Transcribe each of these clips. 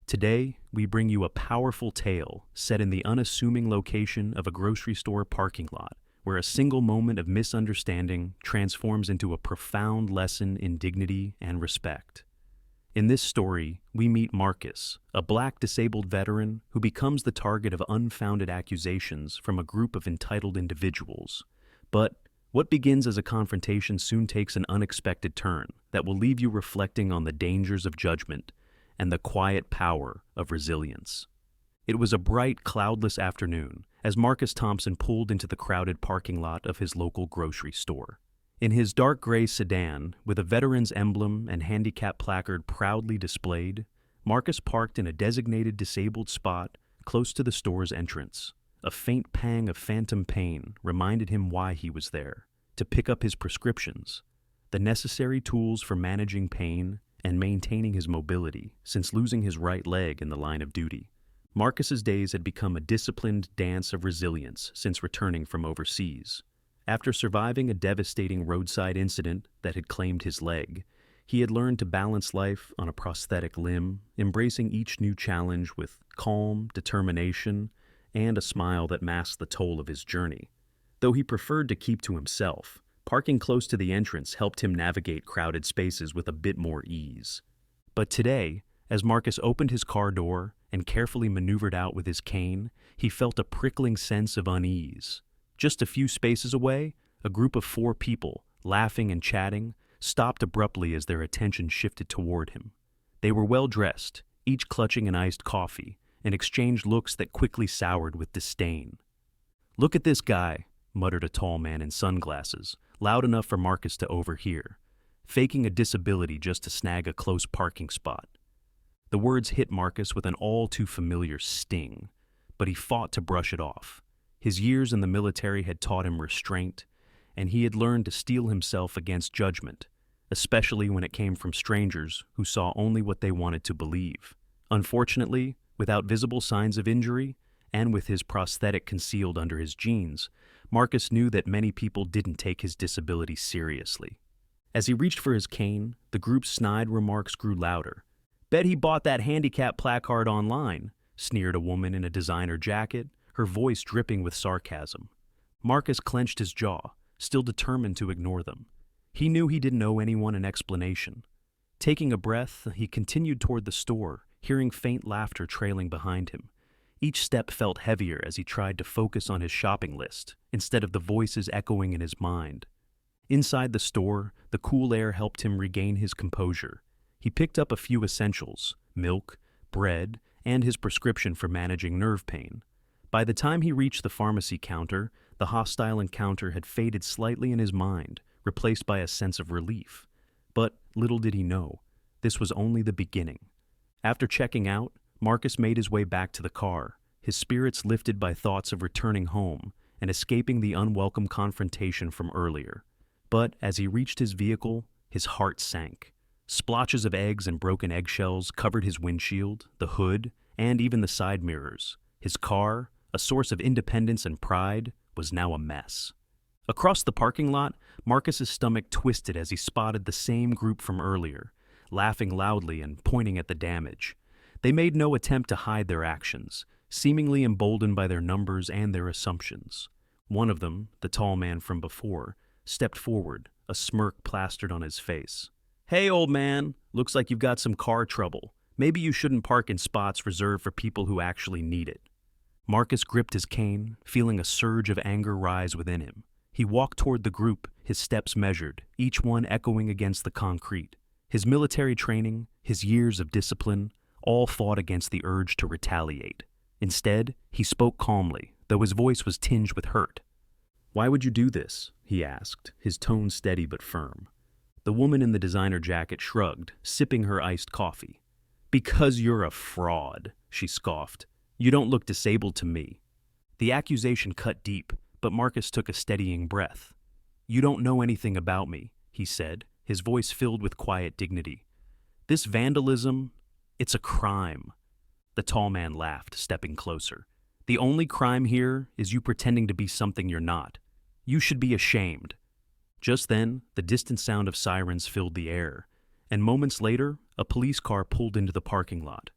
Today, we bring you a powerful tale set in the unassuming location of a grocery store parking lot, where a single moment of misunderstanding transforms into a profound lesson in dignity and respect. In this story, we meet Marcus, a black disabled veteran who becomes the target of unfounded accusations from a group of entitled individuals. But what begins as a confrontation soon takes an unexpected turn that will leave you reflecting on the dangers of judgment and the quiet power of resilience. It was a bright, cloudless afternoon as Marcus Thompson pulled into the crowded parking lot of his local grocery store. In his dark gray sedan, with a veteran's emblem and handicap placard proudly displayed, Marcus parked in a designated disabled spot close to the store's entrance. A faint pang of phantom pain reminded him why he was there: to pick up his prescriptions, the necessary tools for managing pain and maintaining his mobility since losing his right leg in the line of duty. Marcus's days had become a disciplined dance of resilience since returning from overseas. After surviving a devastating roadside incident that had claimed his leg, he had learned to balance life on a prosthetic limb, embracing each new challenge with calm, determination, and a smile that masked the toll of his journey. Though he preferred to keep to himself, parking close to the entrance helped him navigate crowded spaces with a bit more ease. But today, as Marcus opened his car door and carefully maneuvered out with his cane, he felt a prickling sense of unease. Just a few spaces away, a group of 4 people, laughing and chatting, stopped abruptly as their attention shifted toward him. They were well-dressed, each clutching an iced coffee, and exchanged looks that quickly soured with disdain. "Look at this guy," muttered a tall man in sunglasses, loud enough for Marcus to overhear, faking a disability just to snag a close parking spot. The words hit Marcus with an all-too-familiar sting, but he fought to brush it off. His years in the military had taught him restraint, and he had learned to steel himself against judgment, especially when it came from strangers who saw only what they wanted to believe. Unfortunately, without visible signs of injury, and with his prosthetic concealed under his jeans, Marcus knew that many people didn't take his disability seriously. As he reached for his cane, the group's snide remarks grew louder. "Bet he bought that handicap placard online," sneered a woman in a designer jacket, her voice dripping with sarcasm. Marcus clenched his jaw, still determined to ignore them. He knew he didn't owe anyone an explanation. Taking a breath, he continued toward the store, hearing faint laughter trailing behind him. Each step felt heavier as he tried to focus on his shopping list, instead of the voices echoing in his mind. Inside the store, the cool air helped him regain his composure. He picked up a few essentials: milk, bread, and his prescription for managing nerve pain. By the time he reached the pharmacy counter, the hostile encounter had faded slightly in his mind, replaced by a sense of relief. But little did he know, this was only the beginning. After checking out, Marcus made his way back to the car, his spirits lifted by thoughts of returning home and escaping the unwelcome confrontation from earlier. But as he reached his vehicle, his heart sank. Splotches of eggs and broken eggshells covered his windshield, the hood, and even the side mirrors. His car, a source of independence and pride, was now a mess. Across the parking lot, Marcus's stomach twisted as he spotted the same group from earlier, laughing loudly and pointing at the damage. They made no attempt to hide their actions, seemingly emboldened by their numbers and their assumptions. One of them, the tall man from before, stepped forward, a smirk plastered on his face. "Hey, old man, looks like you've got some car trouble. Maybe you shouldn't park in spots reserved for people who actually need it." Marcus gripped his cane, feeling a surge of anger rise within him. He walked toward the group, his steps measured, each one echoing against the concrete. His military training, his years of discipline, all fought against the urge to retaliate. Instead, he spoke calmly, though his voice was tinged with hurt. "Why would you do this?" he asked, his tone steady but firm. The woman in the designer jacket shrugged, sipping her iced coffee. "Because you're a fraud," she scoffed. "You don't look disabled to me." The accusation cut deep, but Marcus took a steadying breath. "You don't know anything about me," he said, his voice filled with quiet dignity. "This vandalism, it's a crime." The tall man laughed, stepping closer. "The only crime here is you pretending to be something you're not. You should be ashamed." Just then, the distant sound of sirens filled the air, and moments later, a police car pulled into the parking lot.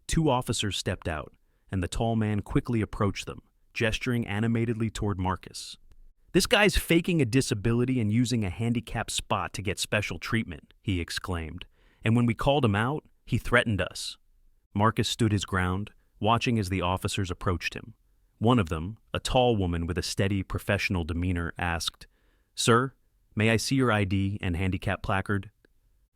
Two officers stepped out, and the tall man quickly approached them, gesturing animatedly toward Marcus. "This guy's faking a disability and using a handicapped spot to get special treatment," he exclaimed. "And when we called him out, he threatened us." Marcus stood his ground, watching as the officers approached him. One of them, a tall woman with a steady, professional demeanor, asked, "Sir, may I see your ID and handicap placard?"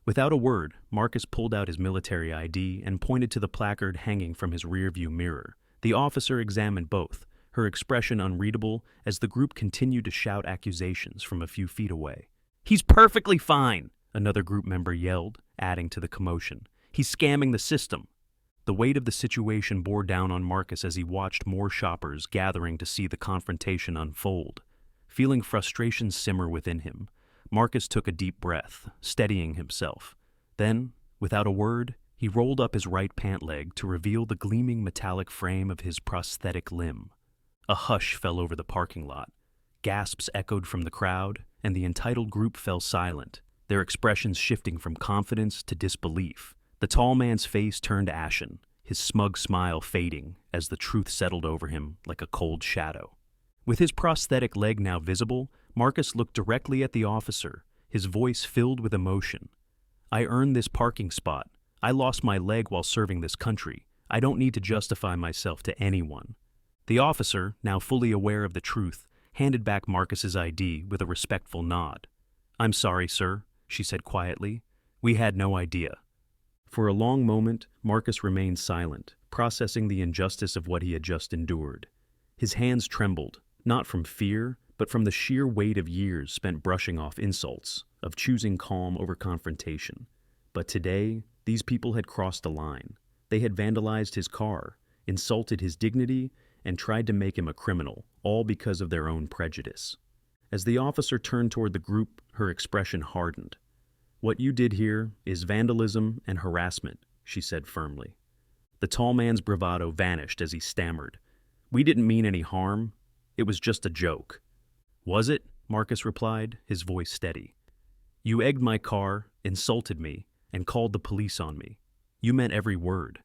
Without a word, Marcus pulled out his military ID and pointed to the placard hanging from his rearview mirror. The officer examined both, her expression unreadable as the group continued to shout accusations from a few feet away. "He's perfectly fine," another group member yelled, adding to the commotion. "He's scamming the system." The weight of the situation bore down on Marcus as he watched more shoppers gathering to see the confrontation unfold. Feeling frustration simmer within him, Marcus took a deep breath, steadying himself. Then, without a word, he rolled up his right pant leg to reveal the gleaming metallic frame of his prosthetic limb. A hush fell over the parking lot. Gasps echoed from the crowd, and the entitled group fell silent, their expressions shifting from confidence to disbelief. The tall man's face turned ashen, his smug smile fading as the truth settled over him like a cold shadow. With his prosthetic leg now visible, Marcus looked directly at the officer, his voice filled with emotion. "I earned this parking spot. I lost my leg while serving this country. I don't need to justify myself to anyone." The officer, now fully aware of the truth, handed back Marcus's ID with a respectful nod. "I'm sorry, sir," she said quietly. "We had no idea." For a long moment, Marcus remained silent, processing the injustice of what he had just endured. His hands trembled, not from fear, but from the sheer weight of years spent brushing off insults, of choosing calm over confrontation. But today, these people had crossed a line. They had vandalized his car, insulted his dignity, and tried to make him a criminal, all because of their own prejudice. As the officer turned toward the group, her expression hardened. "What you did here is vandalism and harassment," she said firmly. The tall man's bravado vanished as he stammered. "We didn't mean any harm. It was just a joke." "Was it?" Marcus replied, his voice steady. "You egged my car, insulted me, and called the police on me. You meant every word."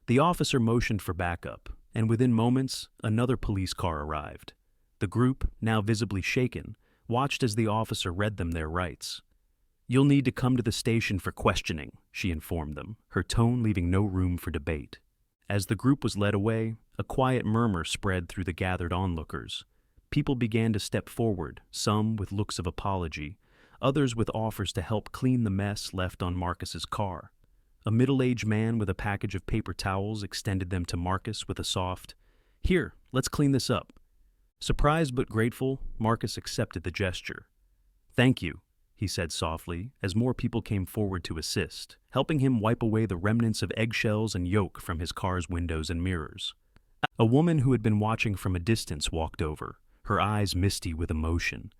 The officer motioned for backup, and within moments, another police car arrived. The group, now visibly shaken, watched as the officer read them their rights. "You'll need to come to the station for questioning," she informed them, her tone leaving no room for debate. As the group was led away, a quiet murmur spread through the gathered onlookers. People began to step forward, some with looks of apology, others with offers to help clean the mess left on Marcus's car. A middle-aged man with a package of paper towels extended them to Marcus with a soft, "Here, let's clean this up." Surprised but grateful, Marcus accepted the gesture. "Thank you," he said softly, as more people came forward to assist, helping him wipe away the remnants of eggshells and yolk from his car's windows and mirrors. A woman who had been watching from a distance walked over, her eyes misty with emotion.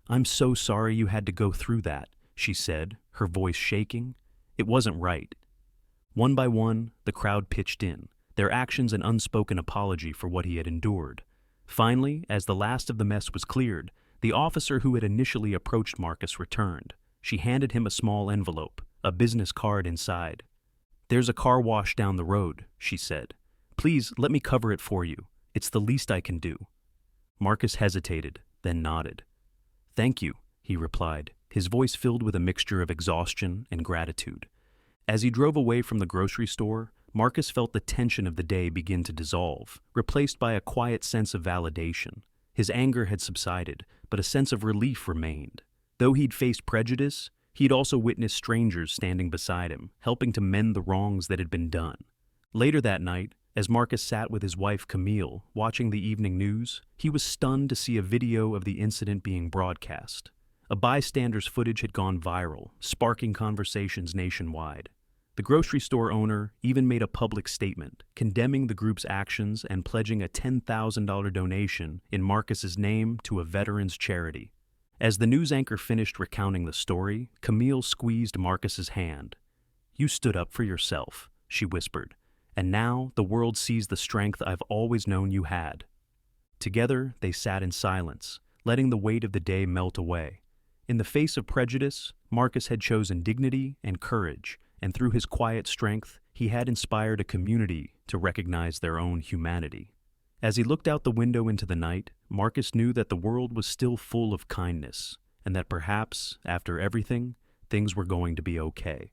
"I'm so sorry you had to go through that," she said, her voice shaking. "It wasn't right." One by one, the crowd pitched in, their actions an unspoken apology for what he had endured. Finally, as the last of the mess was cleared, the officer who had initially approached Marcus returned. She handed him a small envelope, a business card inside. "There's a car wash down the road," she said. "Please let me cover it for you. It's the least I can do." Marcus hesitated, then nodded. "Thank you," he replied, his voice filled with a mixture of exhaustion and gratitude. As he drove away from the grocery store, Marcus felt the tension of the day begin to dissolve, replaced by a quiet sense of validation. His anger had subsided, but a sense of relief remained. Though he'd faced prejudice, he'd also witnessed strangers standing beside him, helping to mend the wrongs that had been done. Later that night, as Marcus sat with his wife Camille, watching the evening news, he was stunned to see a video of the incident being broadcast. A bystander's footage had gone viral, sparking conversations nationwide. The grocery store owner even made a public statement, condemning the group's actions and pledging a $10,000 donation in Marcus's name to a veterans charity. As the news anchor finished recounting the story, Camille squeezed Marcus's hand. "You stood up for yourself," she whispered, "and now the world sees the strength I've always known you had." Together, they sat in silence, letting the weight of the day melt away. In the face of prejudice, Marcus had chosen dignity and courage, and through his quiet strength, he had inspired a community to recognize their own humanity. As he looked out the window into the night, Marcus knew that the world was still full of kindness, and that perhaps, after everything, things were going to be okay.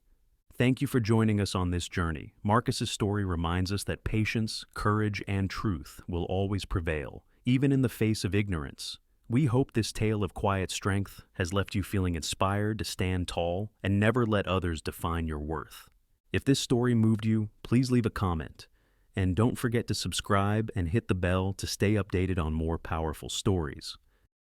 Thank you for joining us on this journey. Marcus's story reminds us that patience, courage, and truth will always prevail, even in the face of ignorance. We hope this tale of quiet strength has left you feeling inspired to stand tall and never let others define your worth. If this story moved you, please leave a comment. And don't forget to subscribe and hit the bell to stay updated on more powerful stories.